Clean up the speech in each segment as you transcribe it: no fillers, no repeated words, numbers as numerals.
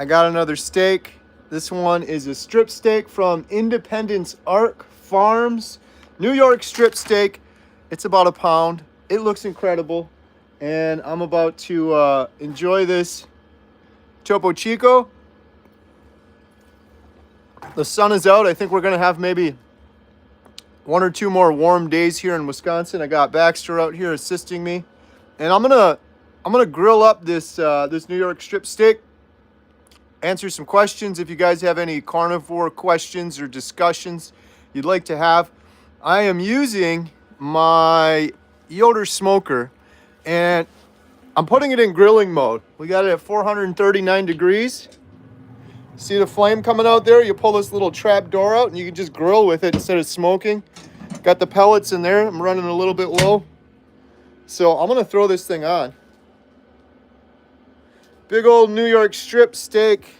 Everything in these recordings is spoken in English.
I got another steak. This one is a strip steak from Independence Ark Farms. New York strip steak. It's about a pound. It looks incredible. And I'm about to enjoy this Topo Chico. The sun is out. I think we're going to have maybe 1 or 2 more warm days here in Wisconsin. I got Baxter out here assisting me. And I'm gonna grill up this New York strip steak. Answer some questions if you guys have any carnivore questions or discussions you'd like to have. I am using my Yoder smoker and I'm putting it in grilling mode. We got it at 439 degrees. See the flame coming out there? You pull this little trap door out and you can just grill with it instead of smoking. Got the pellets in there. I'm running a little bit low. So I'm gonna throw this thing on. Big old New York strip steak.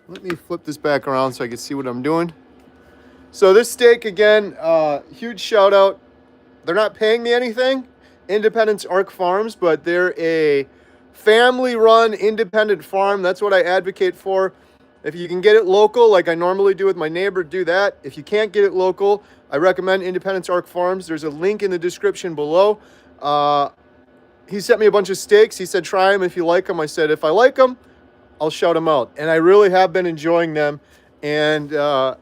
Let me flip this back around so I can see what I'm doing. So this steak, again, huge shout out. They're not paying me anything, Independence Ark Farms, but they're a family-run independent farm. That's what I advocate for. If you can get it local, like I normally do with my neighbor, do that. If you can't get it local, I recommend Independence Ark Farms. There's a link in the description below. He sent me a bunch of steaks. He said, try them if you like them. I said, if I like them, I'll shout them out. And I really have been enjoying them. And I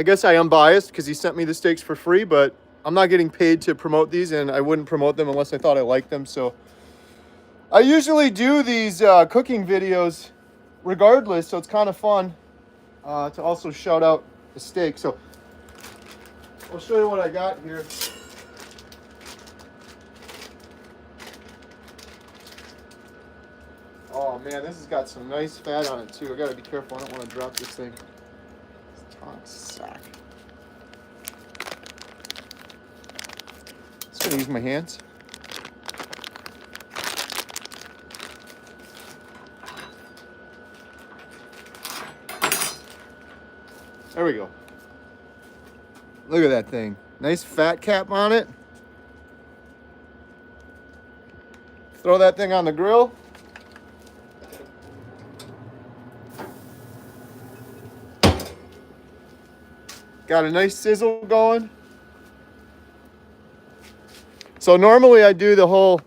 guess I am biased because he sent me the steaks for free, but I'm not getting paid to promote these, and I wouldn't promote them unless I thought I liked them. So I usually do these cooking videos regardless, so it's kind of fun to also shout out the steak. So I'll show you what I got here. Oh man, this has got some nice fat on it too. I gotta be careful, I don't want to drop this thing. It's sack. Just gonna use my hands. There we go. Look at that thing. Nice fat cap on it. Throw that thing on the grill. Got a nice sizzle going. So normally I do the whole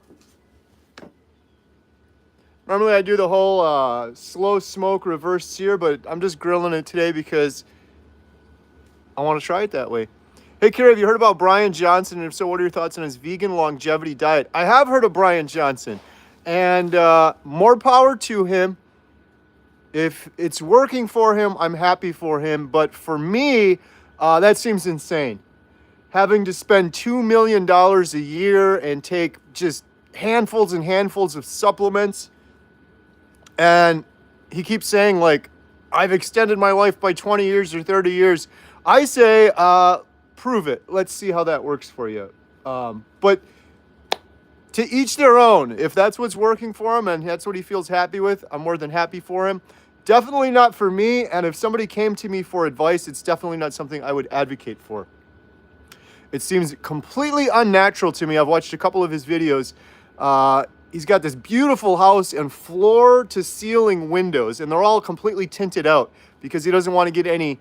slow smoke reverse sear, but I'm just grilling it today because I want to try it that way. Hey Kira, have you heard about Brian Johnson? And if so, what are your thoughts on his vegan longevity diet? I have heard of Brian Johnson, and more power to him. If it's working for him, I'm happy for him. But for me, that seems insane. Having to spend $2 million a year and take just handfuls and handfuls of supplements. And he keeps saying, like, I've extended my life by 20 years or 30 years. I say, prove it. Let's see how that works for you. But to each their own. If that's what's working for him and that's what he feels happy with, I'm more than happy for him. Definitely not for me. And if somebody came to me for advice, it's definitely not something I would advocate for. It seems completely unnatural to me. I've watched a couple of his videos. He's got this beautiful house and floor to ceiling windows, and they're all completely tinted out because he doesn't want to get any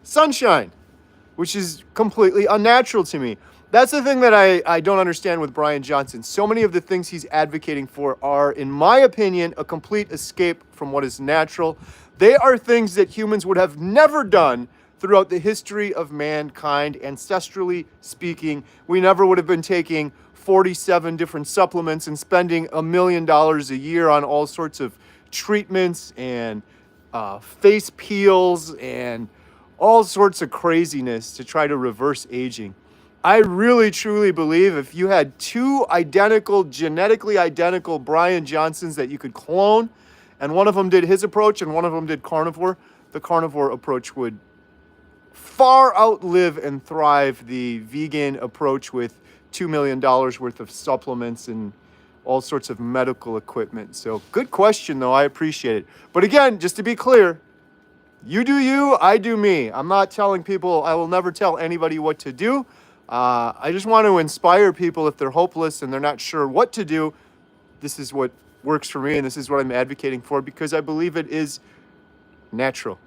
sunshine, which is completely unnatural to me. That's the thing that I don't understand with Brian Johnson. So many of the things he's advocating for are, in my opinion, a complete escape from what is natural. They are things that humans would have never done throughout the history of mankind. Ancestrally speaking, we never would have been taking 47 different supplements and spending $1 million a year on all sorts of treatments and face peels and all sorts of craziness to try to reverse aging. I really, truly believe if you had 2 identical, genetically identical Brian Johnsons that you could clone, and one of them did his approach and one of them did carnivore, the carnivore approach would far outlive and thrive the vegan approach with $2 million worth of supplements and all sorts of medical equipment. So good question, though. I appreciate it. But again, just to be clear, you do you, I do me. I'm not telling people, I will never tell anybody what to do. I just want to inspire people if they're hopeless and they're not sure what to do. This is what works for me, and this is what I'm advocating for because I believe it is natural.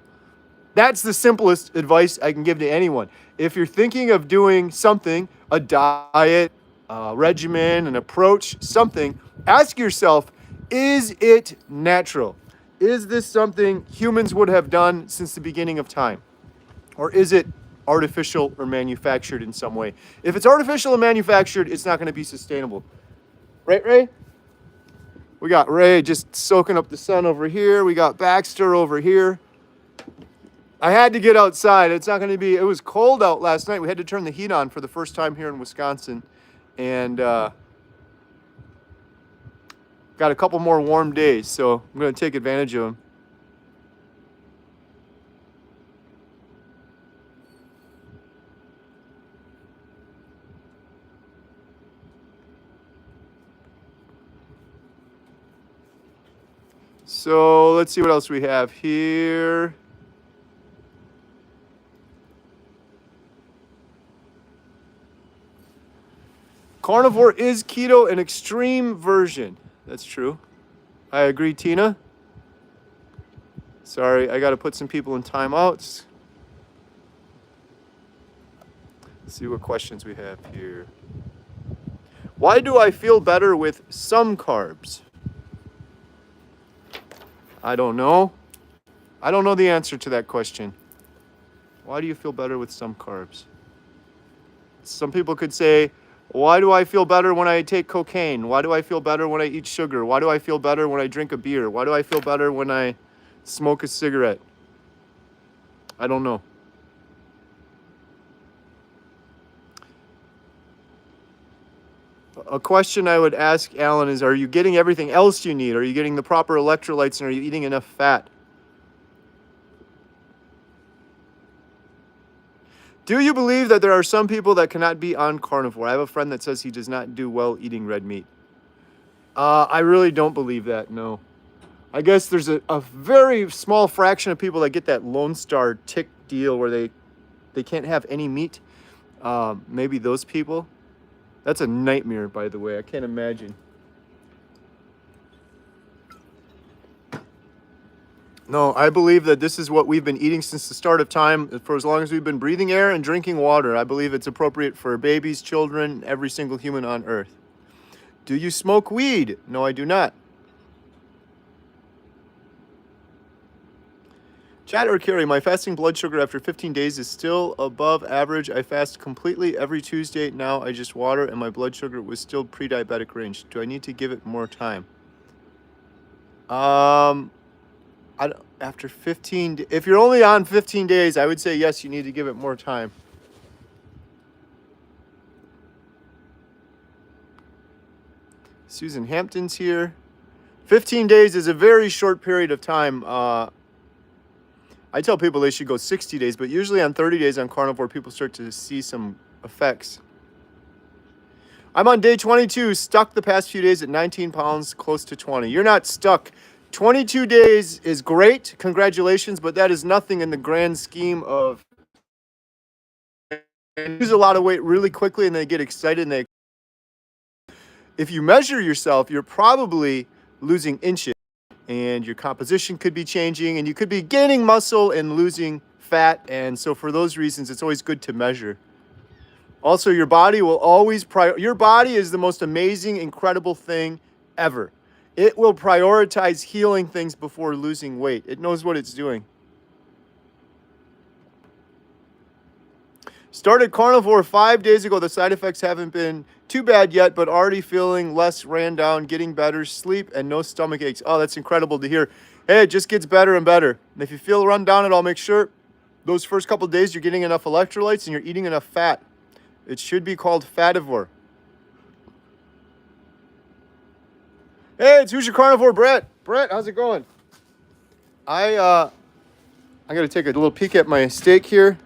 That's the simplest advice I can give to anyone. If you're thinking of doing something, a diet, a regimen, an approach, something, ask yourself, is it natural? Is this something humans would have done since the beginning of time? Or is it artificial or manufactured in some way? If it's artificial and manufactured, it's not going to be sustainable. Right, Ray? We got Ray just soaking up the sun over here. We got Baxter over here. I had to get outside. It's not going to be, it was cold out last night. We had to turn the heat on for the first time here in Wisconsin. And got a couple more warm days, so I'm going to take advantage of them. So let's see what else we have here. Carnivore is keto, an extreme version. That's true. I agree, Tina. Sorry, I got to put some people in timeouts. Let's see what questions we have here. Why do I feel better with some carbs? I don't know. I don't know the answer to that question. Why do you feel better with some carbs? Some people could say, why do I feel better when I take cocaine? Why do I feel better when I eat sugar? Why do I feel better when I drink a beer? Why do I feel better when I smoke a cigarette? I don't know. A question I would ask Alan is, are you getting everything else you need? Are you getting the proper electrolytes and are you eating enough fat? Do you believe that there are some people that cannot be on carnivore? I have a friend that says he does not do well eating red meat. I really don't believe that, no. I guess there's a very small fraction of people that get that Lone Star tick deal where they can't have any meat. Maybe those people. That's a nightmare, by the way. I can't imagine. No, I believe that this is what we've been eating since the start of time, for as long as we've been breathing air and drinking water. I believe it's appropriate for babies, children, every single human on earth. Do you smoke weed? No, I do not. Chad or Carrie, my fasting blood sugar after 15 days is still above average. I fast completely every Tuesday. Now I just water and my blood sugar was still pre-diabetic range. Do I need to give it more time? After 15, if you're only on 15 days, I would say yes, you need to give it more time. Susan Hampton's here. 15 days is a very short period of time. I tell people they should go 60 days, but usually on 30 days on carnivore, people start to see some effects. I'm on day 22, stuck the past few days at 19 pounds, close to 20. You're not stuck. 22 days is great. Congratulations, but that is nothing in the grand scheme of... They lose a lot of weight really quickly and they get excited and if you measure yourself, you're probably losing inches and your composition could be changing and you could be gaining muscle and losing fat. And so for those reasons, it's always good to measure. Also, your body will always your body is the most amazing, incredible thing ever. It will prioritize healing things before losing weight. It knows what it's doing. Started carnivore 5 days ago. The side effects haven't been too bad yet, but already feeling less ran down, getting better, sleep, and no stomach aches. Oh, that's incredible to hear. Hey, it just gets better and better. And if you feel run down at all, make sure those first couple of days you're getting enough electrolytes and you're eating enough fat. It should be called fativore. Hey, it's Who's Your Carnivore, Brett. Brett, how's it going? I got to take a little peek at my steak here.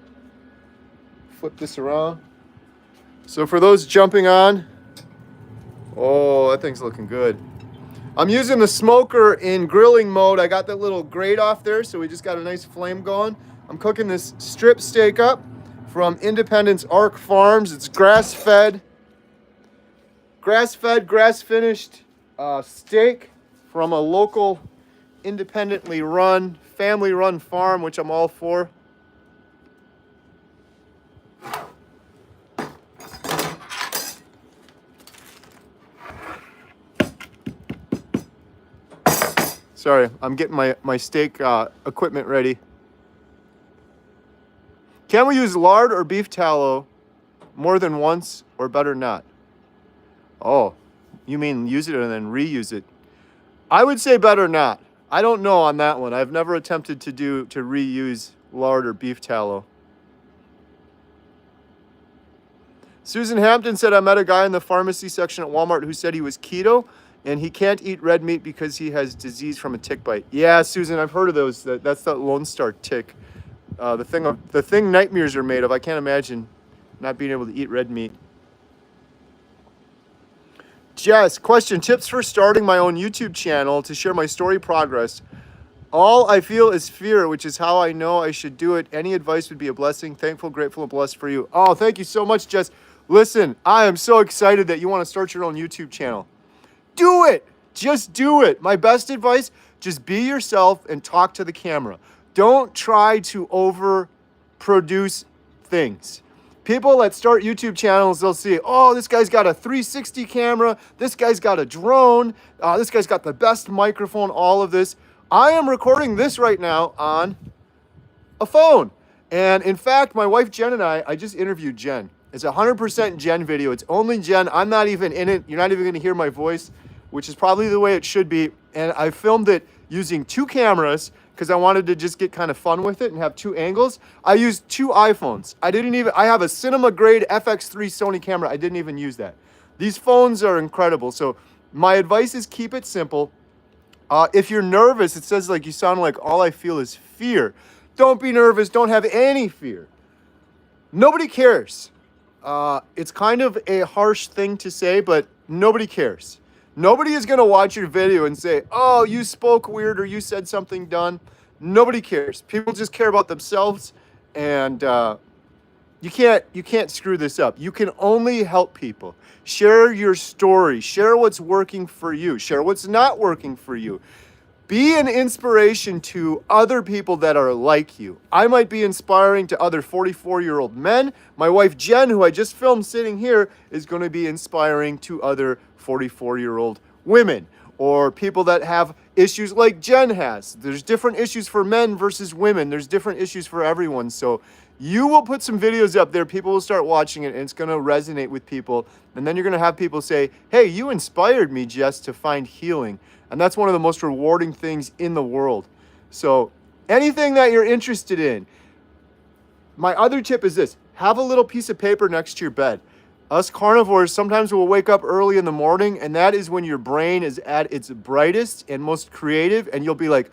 Flip this around. So for those jumping on, oh, that thing's looking good. I'm using the smoker in grilling mode. I got that little grate off there, so we just got a nice flame going. I'm cooking this strip steak up from Independence Ark Farms. It's grass-fed, grass-finished steak from a local, independently run, family-run farm, which I'm all for. Sorry, I'm getting my steak equipment ready. Can we use lard or beef tallow more than once, or better not? Oh, you mean use it and then reuse it? I would say better not. I don't know on that one. I've never attempted to reuse lard or beef tallow. Susan Hampton said, I met a guy in the pharmacy section at Walmart who said he was keto and he can't eat red meat because he has disease from a tick bite. Yeah, Susan, I've heard of those. That's the Lone Star tick. The thing nightmares are made of. I can't imagine not being able to eat red meat. Jess, question, tips for starting my own YouTube channel to share my story progress. All I feel is fear, which is how I know I should do it. Any advice would be a blessing. Thankful, grateful, and blessed for you. Oh, thank you so much, Jess. Listen, I am so excited that you want to start your own YouTube channel. Do it. Just do it. My best advice, just be yourself and talk to the camera. Don't try to overproduce things. People that start YouTube channels, they'll see, oh, this guy's got a 360 camera. This guy's got a drone. This guy's got the best microphone, all of this. I am recording this right now on a phone. And in fact, my wife Jen and I just interviewed Jen. It's a 100% Jen video. It's only Jen. I'm not even in it. You're not even going to hear my voice, which is probably the way it should be. And I filmed it using 2 cameras because I wanted to just get kind of fun with it and have 2 angles. I used 2 iPhones. I have a cinema grade FX3 Sony camera. I didn't even use that. These phones are incredible. So my advice is keep it simple. If you're nervous, it says like you sound like all I feel is fear. Don't be nervous. Don't have any fear. Nobody cares. It's kind of a harsh thing to say, but nobody cares. Nobody is going to watch your video and say, oh, you spoke weird or you said something dumb. Nobody cares. People just care about themselves, and you can't screw this up. You can only help people. Share your story. Share what's working for you. Share what's not working for you. Be an inspiration to other people that are like you. I might be inspiring to other 44-year-old men. My wife Jen, who I just filmed sitting here, is going to be inspiring to other 44-year-old women or people that have issues like Jen has. There's different issues for men versus women. There's different issues for everyone. So you will put some videos up there. People will start watching it and it's going to resonate with people. And then you're going to have people say, hey, you inspired me, Jess, to find healing. And that's one of the most rewarding things in the world. So anything that you're interested in. My other tip is this. Have a little piece of paper next to your bed. Us carnivores, sometimes we'll wake up early in the morning, and that is when your brain is at its brightest and most creative, and you'll be like,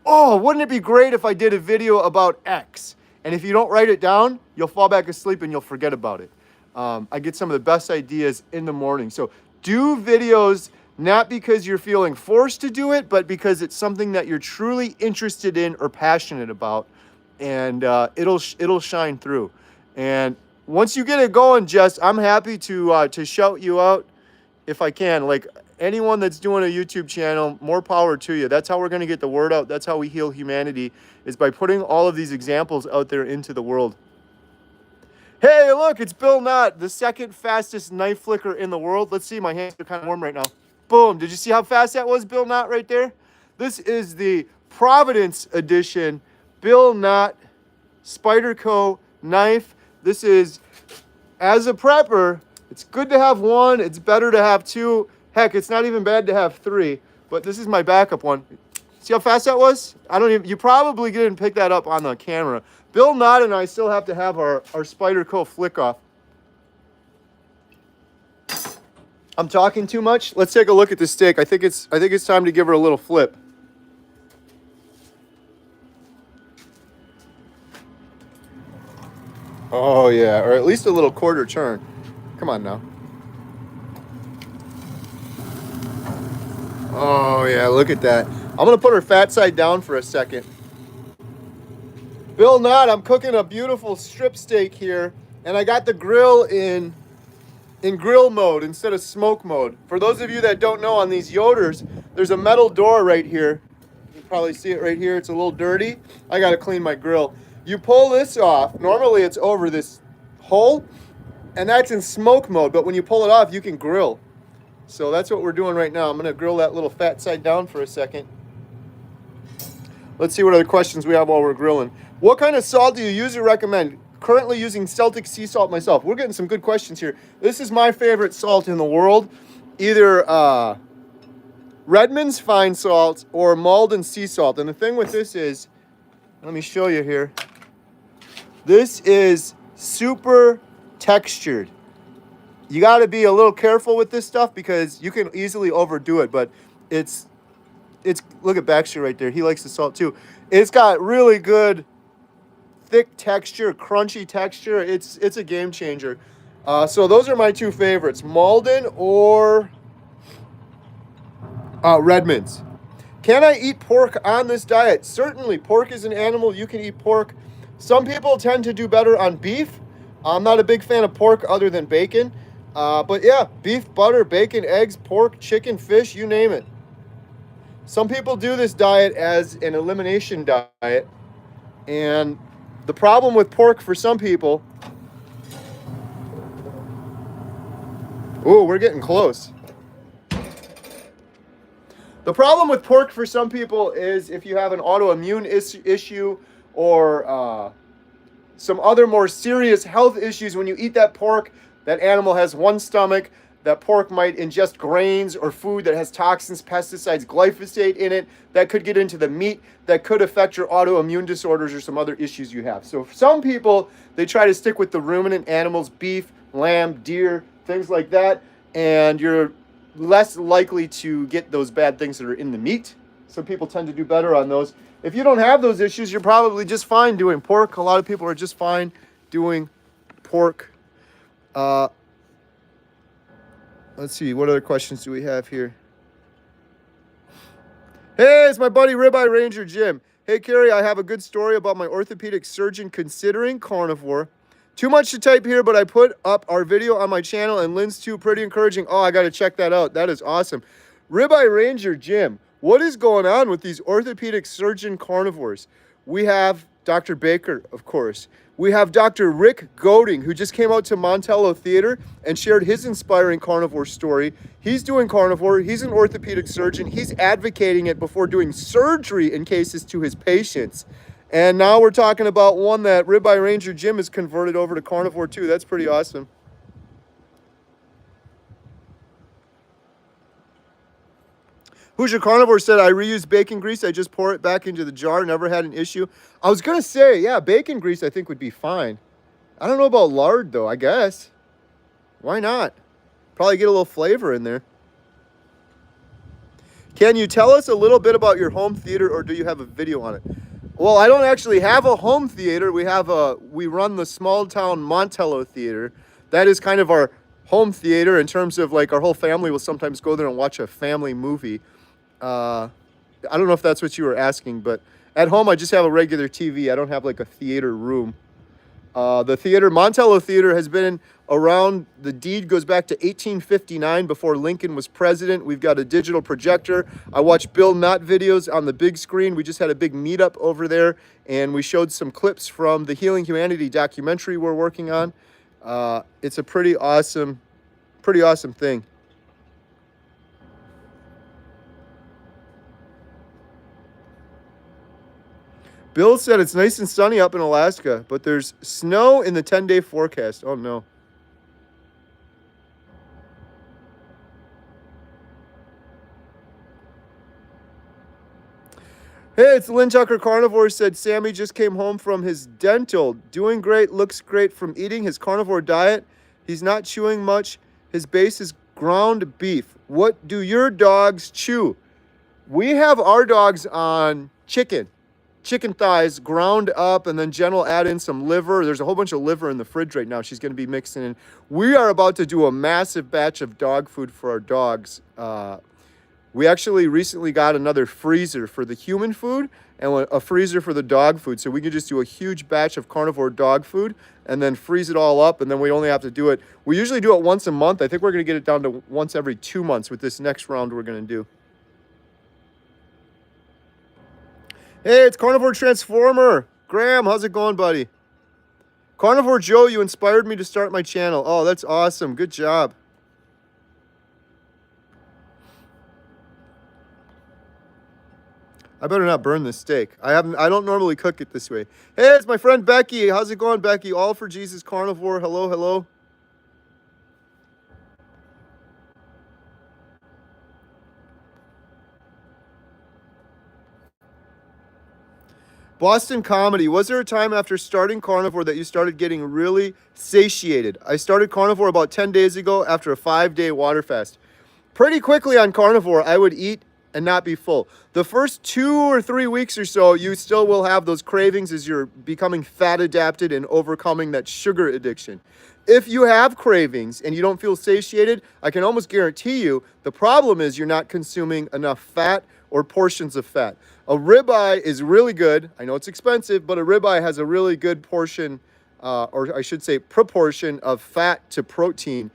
oh, wouldn't it be great if I did a video about X? And if you don't write it down, you'll fall back asleep and you'll forget about it. I get some of the best ideas in the morning. So do videos not because you're feeling forced to do it, but because it's something that you're truly interested in or passionate about, and it'll shine through. And once you get it going, Jess, I'm happy to shout you out if I can. Like anyone that's doing a YouTube channel, more power to you. That's how we're going to get the word out. That's how we heal humanity, is by putting all of these examples out there into the world. Hey, look, it's Bill Knott, the second fastest knife flicker in the world. Let's see, my hands are kind of warm right now. Boom, did you see how fast that was, Bill Knott, right there? This is the Providence edition Bill Knott Spyderco knife. This is, as a prepper, it's good to have one. It's better to have two. Heck, it's not even bad to have three. But this is my backup one. See how fast that was? You probably didn't pick that up on the camera. Bill Knott and I still have to have our Spyderco flick off. I'm talking too much. Let's take a look at the steak. I think it's time to give her a little flip. Oh yeah, or at least a little quarter turn. Come on now. Oh yeah, look at that. I'm gonna put her fat side down for a second. Bill Knott, I'm cooking a beautiful strip steak here, and I got the grill in in grill mode instead of smoke mode. For those of you that don't know, on these Yoders, there's a metal door right here. You can probably see it right here. It's a little dirty. I got to clean my grill. You pull this off. Normally it's over this hole, and that's in smoke mode. But when you pull it off, you can grill. So that's what we're doing right now. I'm going to grill that little fat side down for a second. Let's see what other questions we have while we're grilling. What kind of salt do you use or recommend? Currently using Celtic sea salt myself. We're getting some good questions here. This is my favorite salt in the world. Either Redmond's fine salt or Malden sea salt. And the thing with this is, let me show you here. This is super textured. You got to be a little careful with this stuff because you can easily overdo it. But it's look at Baxter right there. He likes the salt too. It's got really good thick texture, crunchy texture. It's a game changer. So those are my two favorites, Malden or Redmond's. Can I eat pork on this diet? Certainly. Pork is an animal. You can eat pork. Some people tend to do better on beef. I'm not a big fan of pork other than bacon. But yeah, beef, butter, bacon, eggs, pork, chicken, fish, you name it. Some people do this diet as an elimination diet. And the problem with pork for some people... Ooh, we're getting close. The problem with pork for some people is if you have an autoimmune issue or some other more serious health issues. When you eat that pork, that animal has one stomach. That pork might ingest grains or food that has toxins, pesticides, glyphosate in it. That could get into the meat. That could affect your autoimmune disorders or some other issues you have. So for some people, they try to stick with the ruminant animals, beef, lamb, deer, things like that. And you're less likely to get those bad things that are in the meat. Some people tend to do better on those. If you don't have those issues, you're probably just fine doing pork. A lot of people are just fine doing pork. Let's see, what other questions do we have here? Hey, it's my buddy Ribeye Ranger Jim. Hey, Carrie, I have a good story about my orthopedic surgeon considering carnivore. Too much to type here, but I put up our video on my channel, and Lynn's too, pretty encouraging. Oh, I got to check that out. That is awesome. Ribeye Ranger Jim, what is going on with these orthopedic surgeon carnivores? We have Dr. Baker, of course. We have Dr. Rick Goding, who just came out to Montello Theater and shared his inspiring carnivore story. He's doing carnivore. He's an orthopedic surgeon. He's advocating it before doing surgery in cases to his patients. And now we're talking about one that Ribeye Ranger Jim has converted over to carnivore too. That's pretty awesome. Hoosier Carnivore said, I reuse bacon grease. I just pour it back into the jar. Never had an issue. I was going to say, yeah, bacon grease I think would be fine. I don't know about lard, though, I guess. Why not? Probably get a little flavor in there. Can you tell us a little bit about your home theater, or do you have a video on it? Well, I don't actually have a home theater. We run the small town Montello Theater. That is kind of our home theater in terms of like our whole family will sometimes go there and watch a family movie. I don't know if that's what you were asking, but at home I just have a regular TV. I don't have like a theater room. The theater, Montello Theater, has been around. The deed goes back to 1859, before Lincoln was president. We've got a digital projector. I watch Bill Knott videos on the big screen. We just had a big meetup over there, and we showed some clips from the Healing Humanity documentary we're working on. It's a pretty awesome thing. Bill said it's nice and sunny up in Alaska, but there's snow in the 10-day forecast. Oh, no. Hey, it's Lynn Tucker Carnivore said Sammy just came home from his dental. Doing great, looks great from eating his carnivore diet. He's not chewing much. His base is ground beef. What do your dogs chew? We have our dogs on chicken thighs ground up, and then Jen will add in some liver. There's a whole bunch of liver in the fridge right now she's going to be mixing in. We are about to do a massive batch of dog food for our dogs We actually recently got another freezer for the human food and a freezer for the dog food. So we could just do a huge batch of carnivore dog food and then freeze it all up. And then we only have to do it. We usually do it once a month. I think we're going to get it down to once every 2 months with this next round we're going to do. Hey, it's Carnivore Transformer. Graham, how's it going, buddy? Carnivore Joe, you inspired me to start my channel. Oh, that's awesome. Good job. I better not burn this steak. I don't normally cook it this way. Hey, it's my friend Becky. How's it going, Becky? All for Jesus Carnivore. Hello, hello. Boston Comedy. Was there a time after starting carnivore that you started getting really satiated? I started carnivore about 10 days ago after a 5-day water fast. Pretty quickly on carnivore, I would eat and not be full. The first 2 or 3 weeks or so, you still will have those cravings as you're becoming fat adapted and overcoming that sugar addiction. If you have cravings and you don't feel satiated, I can almost guarantee you the problem is you're not consuming enough fat or portions of fat. A ribeye is really good. I know it's expensive, but a ribeye has a really good portion, or I should say proportion of fat to protein.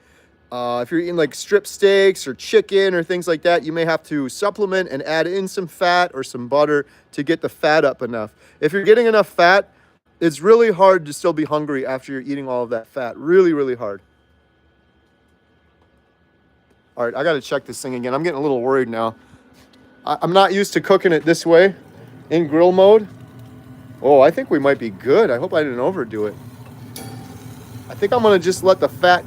If you're eating like strip steaks or chicken or things like that, you may have to supplement and add in some fat or some butter to get the fat up enough. If you're getting enough fat, it's really hard to still be hungry after you're eating all of that fat. Really, really hard. All right, I got to check this thing again. I'm getting a little worried now. I'm not used to cooking it this way in grill mode. Oh, I think we might be good. I hope I didn't overdo it. I think I'm going to just let the fat...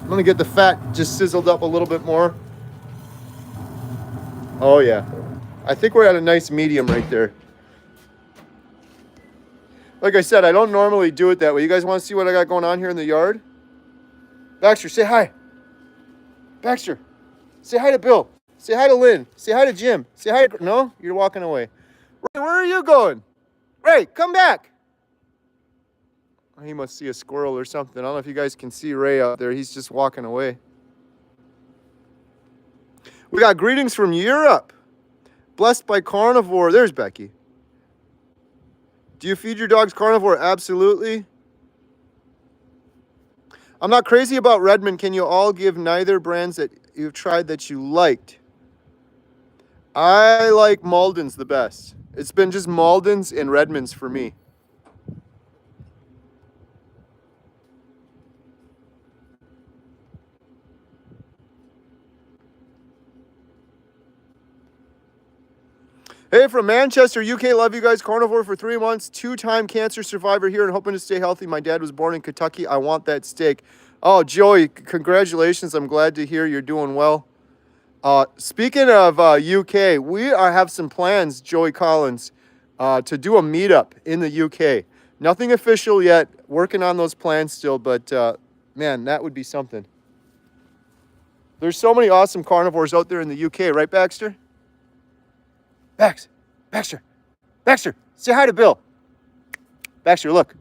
I'm going to get the fat just sizzled up a little bit more. Oh, yeah. I think we're at a nice medium right there. Like I said, I don't normally do it that way. You guys want to see what I got going on here in the yard? Baxter, say hi. Baxter, say hi to Bill. Say hi to Lynn. Say hi to Jim. Say hi to... No? You're walking away. Ray, where are you going? Ray, come back. He must see a squirrel or something. I don't know if you guys can see Ray out there. He's just walking away. We got greetings from Europe. Blessed by carnivore. There's Becky. Do you feed your dogs carnivore? Absolutely. I'm not crazy about Redmond. Can you all give neither brands that you've tried that you liked? I like Malden's the best. It's been just Malden's and Redmond's for me. Hey, from Manchester, UK. Love you guys. Carnivore for 3 months. 2-time cancer survivor here and hoping to stay healthy. My dad was born in Kentucky. I want that steak. Oh, Joey, congratulations. I'm glad to hear you're doing well. Speaking of UK, we have some plans, Joey Collins, to do a meetup in the UK. Nothing official yet. Working on those plans still, but man, that would be something. There's so many awesome carnivores out there in the UK, right, Baxter? Baxter, say hi to Bill. Baxter, look.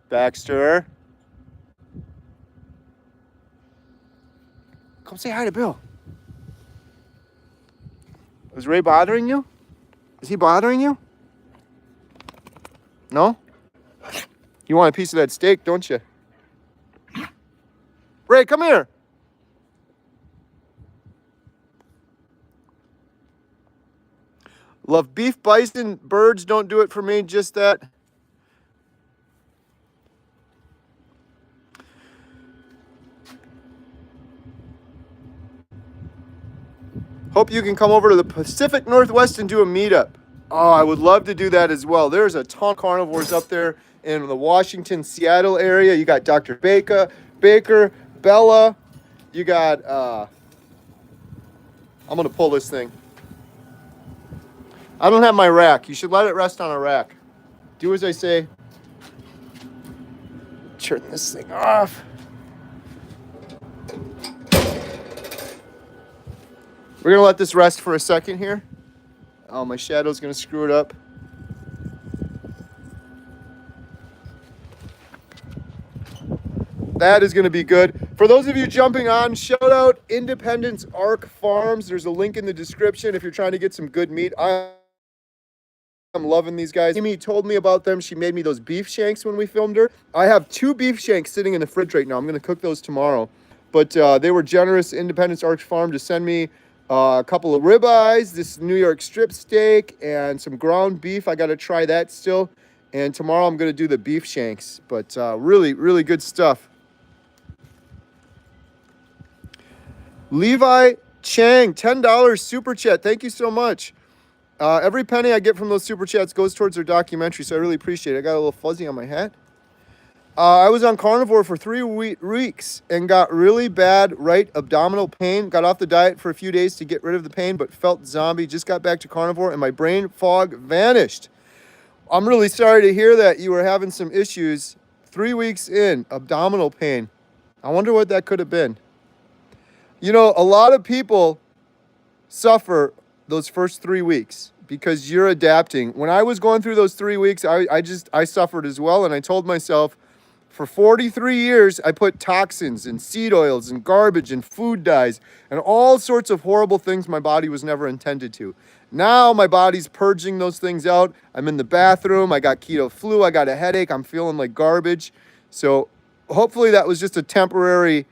Baxter. Come say hi to Bill. Is Ray bothering you? Is he bothering you? No? You want a piece of that steak, don't you? Ray, come here. Love beef, bison, birds don't do it for me, just that. Hope you can come over to the Pacific Northwest and do a meetup. Oh, I would love to do that as well. There's a ton of carnivores up there in the Washington, Seattle area. You got Dr. Baker, Bella. You got, I'm going to pull this thing. I don't have my rack. You should let it rest on a rack. Do as I say. Turn this thing off. We're going to let this rest for a second here. Oh, my shadow's going to screw it up. That is going to be good. For those of you jumping on, shout out Independence Ark Farms. There's a link in the description if you're trying to get some good meat. I'm loving these guys. Amy told me about them. She made me those beef shanks when we filmed her. I have 2 beef shanks sitting in the fridge right now. I'm going to cook those tomorrow. But they were generous, Independence Ark Farm, to send me a couple of ribeyes, this New York strip steak, and some ground beef. I got to try that still. And tomorrow I'm going to do the beef shanks. But really, really good stuff. Levi Chang, $10 super chat. Thank you so much. Every penny I get from those super chats goes towards their documentary, so I really appreciate it. I got a little fuzzy on my hat. I was on carnivore for 3 weeks and got really bad right abdominal pain. Got off the diet for a few days to get rid of the pain, but felt zombie. Just got back to carnivore and my brain fog vanished. I'm really sorry to hear that you were having some issues 3 weeks in, abdominal pain. I wonder what that could have been. You know, a lot of people suffer those first 3 weeks because you're adapting. When I was going through those 3 weeks, I suffered as well. And I told myself, for 43 years, I put toxins and seed oils and garbage and food dyes and all sorts of horrible things my body was never intended to. Now my body's purging those things out. I'm in the bathroom. I got keto flu. I got a headache. I'm feeling like garbage. So hopefully that was just a temporary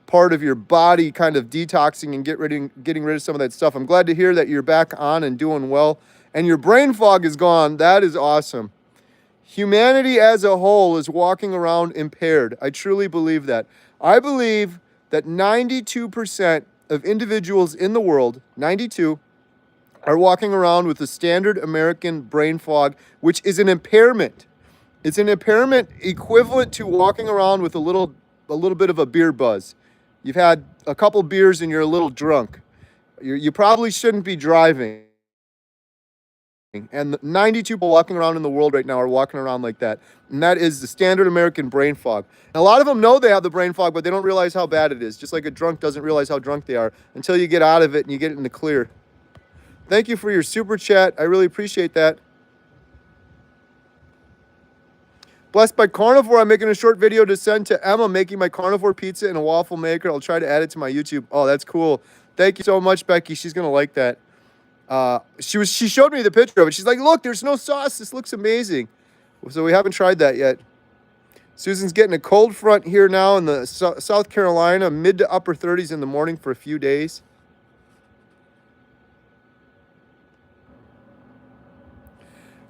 part of your body kind of detoxing and getting rid of some of that stuff. I'm glad to hear that you're back on and doing well. And your brain fog is gone. That is awesome. Humanity as a whole is walking around impaired. I truly believe that. I believe that 92% of individuals in the world, 92, are walking around with the standard American brain fog, which is an impairment. It's an impairment equivalent to walking around with a little bit of a beer buzz. You've had a couple beers and you're a little drunk. You probably shouldn't be driving. And 92 people walking around in the world right now are walking around like that. And that is the standard American brain fog. And a lot of them know they have the brain fog, but they don't realize how bad it is. Just like a drunk doesn't realize how drunk they are until you get out of it and you get it in the clear. Thank you for your super chat. I really appreciate that. Blessed by Carnivore, I'm making a short video to send to Emma, making my carnivore pizza in a waffle maker. I'll try to add it to my YouTube. Oh, that's cool. Thank you so much, Becky. She's going to like that. She showed me the picture of it. She's like, look, there's no sauce. This looks amazing. So we haven't tried that yet. Susan's getting a cold front here now in the South Carolina, mid to upper 30s in the morning for a few days.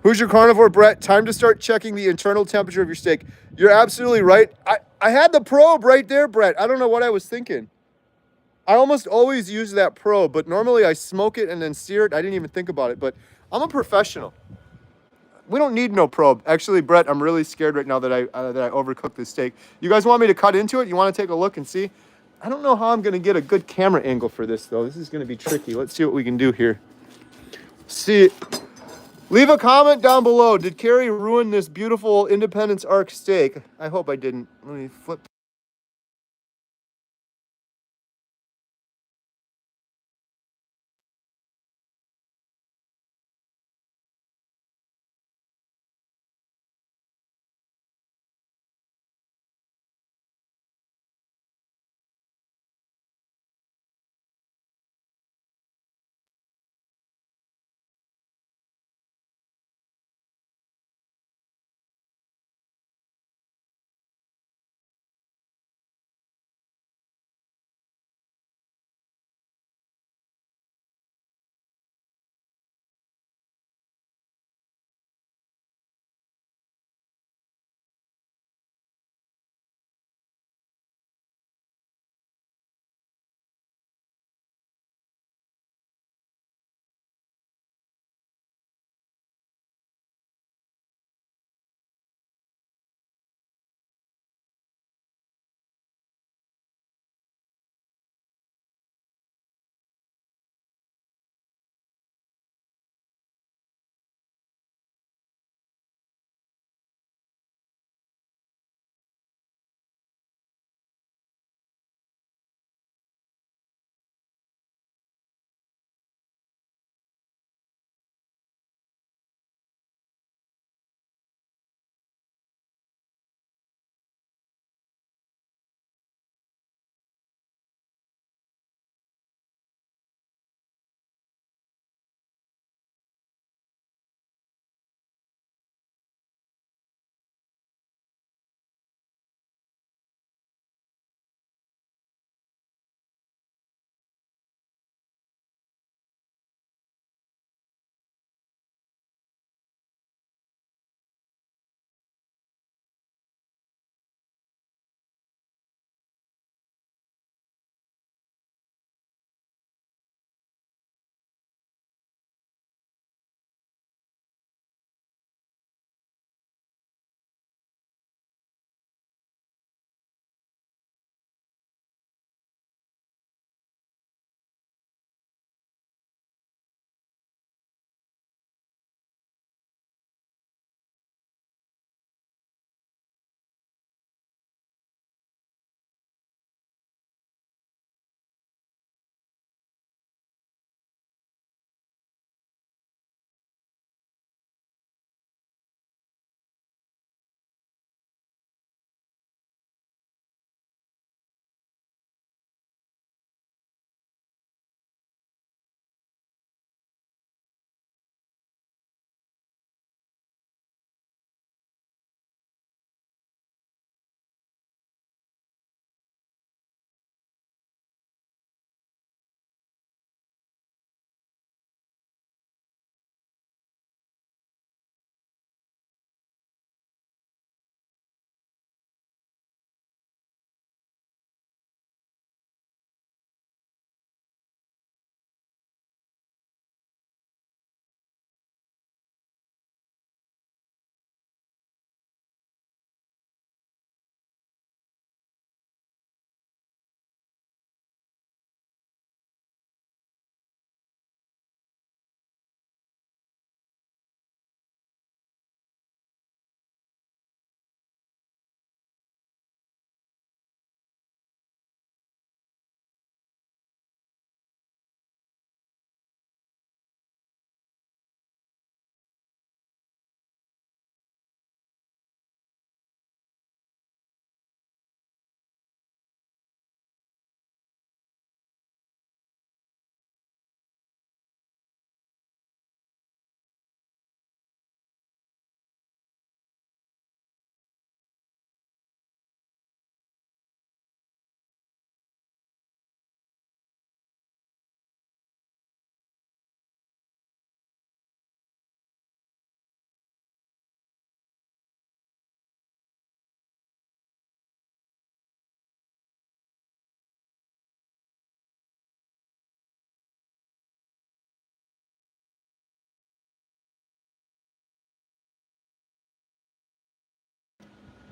Who's your carnivore, Brett? Time to start checking the internal temperature of your steak. You're absolutely right. I had the probe right there, Brett. I don't know what I was thinking. I almost always use that probe, but normally I smoke it and then sear it. I didn't even think about it, but I'm a professional. We don't need no probe. Actually, Brett, I'm really scared right now that I overcooked this steak. You guys want me to cut into it? You want to take a look and see? I don't know how I'm going to get a good camera angle for this, though. This is going to be tricky. Let's see what we can do here. See. Leave a comment down below. Did Carrie ruin this beautiful Independence Ark steak? I hope I didn't. Let me flip.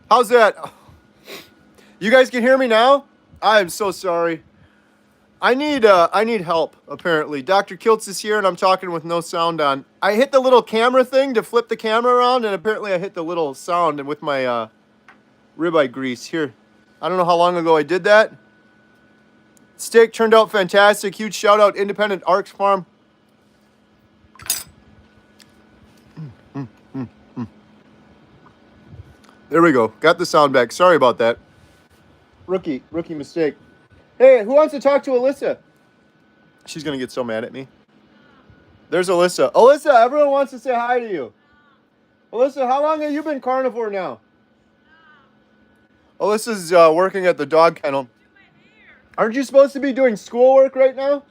How's that? You guys can hear me now? I am so sorry. I need help, apparently. Dr. Kiltz is here and I'm talking with no sound on. I hit the little camera thing to flip the camera around and apparently I hit the little sound with my ribeye grease. Here. I don't know how long ago I did that. Steak turned out fantastic. Huge shout out, Independent Ark Farm. There we go. Got the sound back. Sorry about that. Rookie mistake. Hey, who wants to talk to Alyssa? She's going to get so mad at me. There's Alyssa. Alyssa, everyone wants to say hi to you. Alyssa, how long have you been carnivore now? Alyssa's working at the dog kennel. Aren't you supposed to be doing schoolwork right now?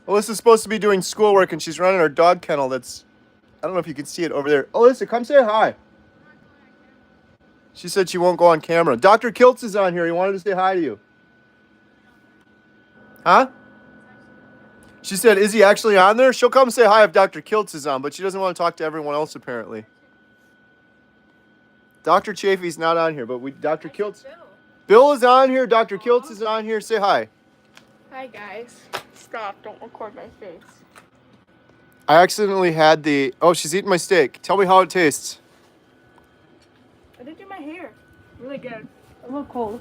Alyssa's supposed to be doing schoolwork and she's running her dog kennel. That's, I don't know if you can see it over there. Alyssa, come say hi. She said she won't go on camera. Dr. Kiltz is on here. He wanted to say hi to you. Huh? She said, is he actually on there? She'll come say hi if Dr. Kiltz is on, but she doesn't want to talk to everyone else apparently. Dr. Chafee's not on here, but Dr. Kiltz. Bill is on here. Dr. Kiltz is on here. Say hi. Hi, guys. Stop. Don't record my face. I accidentally had the... Oh, she's eating my steak. Tell me how it tastes. I did do my hair. Really good. A little cold.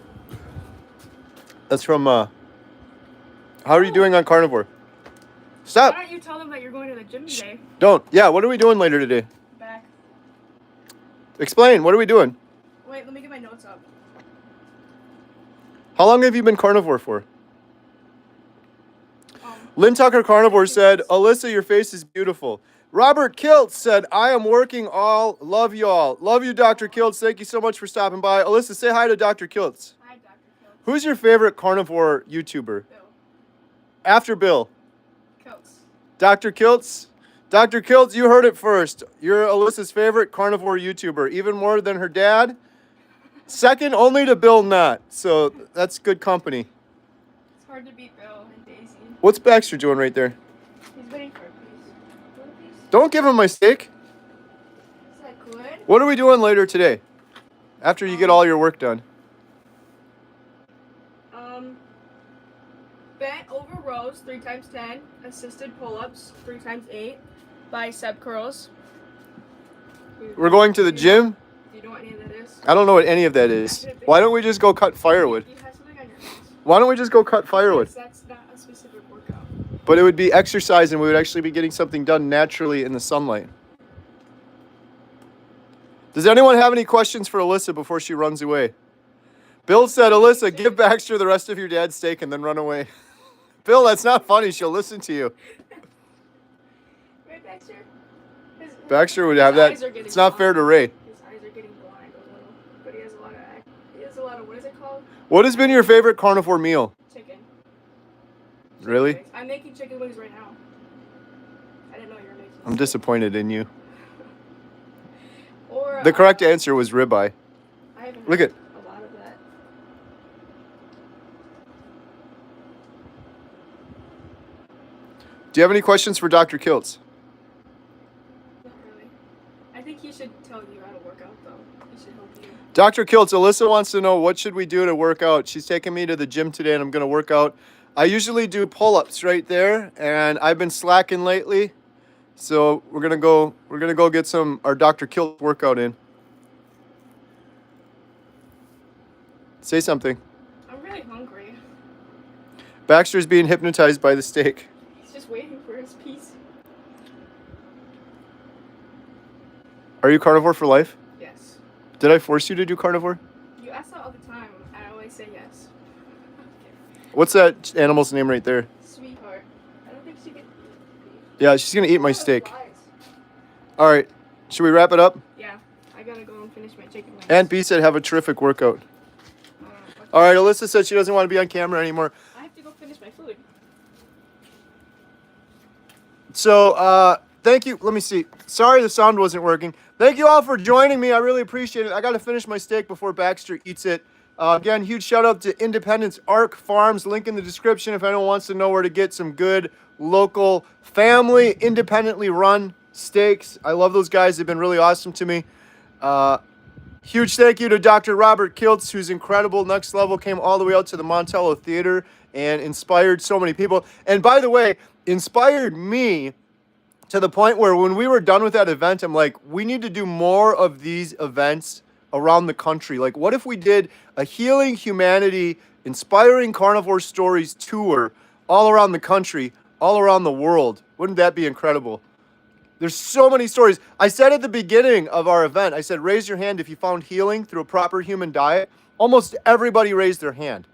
That's from... How are you doing on carnivore? Stop. Why don't you tell them that you're going to the gym today? Don't. Yeah, what are we doing later today? Back. Explain. What are we doing? Wait, let me get my notes up. How long have you been carnivore for? Lynn Tucker Carnivore said, Alyssa, your face is beautiful. Robert Kiltz said, I am working all. Love you all. Love you, Dr. Kiltz. Thank you so much for stopping by. Alyssa, say hi to Dr. Kiltz. Hi, Dr. Kiltz. Who's your favorite carnivore YouTuber? Bill. After Bill. Kiltz. Dr. Kiltz? Dr. Kiltz, you heard it first. You're Alyssa's favorite carnivore YouTuber, even more than her dad. Second only to Bill Knott. So that's good company. It's hard to beat Bill and Daisy. What's Baxter doing right there? He's waiting for a piece. Want a piece? Don't give him my steak. Is that good? What are we doing later today? After you get all your work done. Bent over rows 3 times 10, assisted pull-ups 3 times 8, bicep curls. We're going to the gym? Do you know what any of that is? I don't know what any of that is. Why don't we just go cut firewood? You have something on your face. Why don't we just go cut firewood? That's not a specific workout. But it would be exercise and we would actually be getting something done naturally in the sunlight. Does anyone have any questions for Alyssa before she runs away? Bill said, Alyssa, give Baxter the rest of your dad's steak and then run away. Bill, that's not funny. She'll listen to you. Right, Baxter? Baxter would have that. It's not fair to Ray. His eyes are getting blind a little, but he has a lot of, what is it called? What has been your favorite carnivore meal? Chicken. Really? Wings. I'm making chicken wings right now. I didn't know you were making. I'm disappointed in you. Or The correct answer was ribeye. I haven't Look had at. a lot of that. Do you have any questions for Dr. Kiltz? Not really. I think he should tell you how to work out, though. He should help you. Dr. Kiltz, Alyssa wants to know what should we do to work out. She's taking me to the gym today and I'm going to work out. I usually do pull-ups right there and I've been slacking lately. So we're going to go get our Dr. Kiltz workout in. Say something. I'm really hungry. Baxter's being hypnotized by the steak. He's just waiting for his piece. Are you carnivore for life? Yes. Did I force you to do carnivore? You ask that all the time, and I always say yes. What's that animal's name right there? Sweetheart. I don't think she can eat beef. Yeah, she's going to eat my steak. Flies. All right. Should we wrap it up? Yeah. I gotta go and finish my chicken wings. Aunt B said have a terrific workout. All right, Alyssa said she doesn't want to be on camera anymore. I have to go finish my food. So, thank you. Let me see. Sorry the sound wasn't working. Thank you all for joining me. I really appreciate it. I got to finish my steak before Baxter eats it. Again, huge shout out to Independence Ark Farms. Link in the description if anyone wants to know where to get some good local family independently run steaks. I love those guys. They've been really awesome to me. Huge thank you to Dr. Robert Kiltz, who's incredible. Next Level came all the way out to the Montello Theater and inspired so many people. And by the way, inspired me to the point where when we were done with that event, I'm like, we need to do more of these events around the country. Like, what if we did a Healing Humanity, Inspiring Carnivore Stories tour all around the country, all around the world? Wouldn't that be incredible? There's so many stories. I said at the beginning of our event, I said, raise your hand if you found healing through a proper human diet. Almost everybody raised their hand.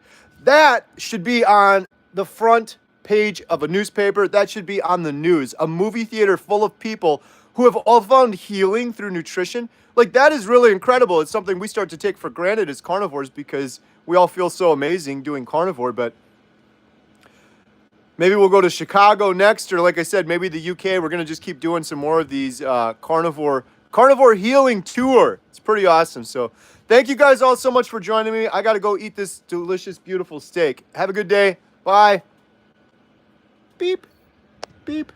That should be on the front page of a newspaper. That should be on the news. A movie theater full of people who have all found healing through nutrition. Like, that is really incredible. It's something we start to take for granted as carnivores because we all feel so amazing doing carnivore, but maybe we'll go to Chicago next, or like I said, maybe the UK. We're going to just keep doing some more of these carnivore healing tour. It's pretty awesome. So thank you guys all so much for joining me. I got to go eat this delicious, beautiful steak. Have a good day. Bye. Beep. Beep.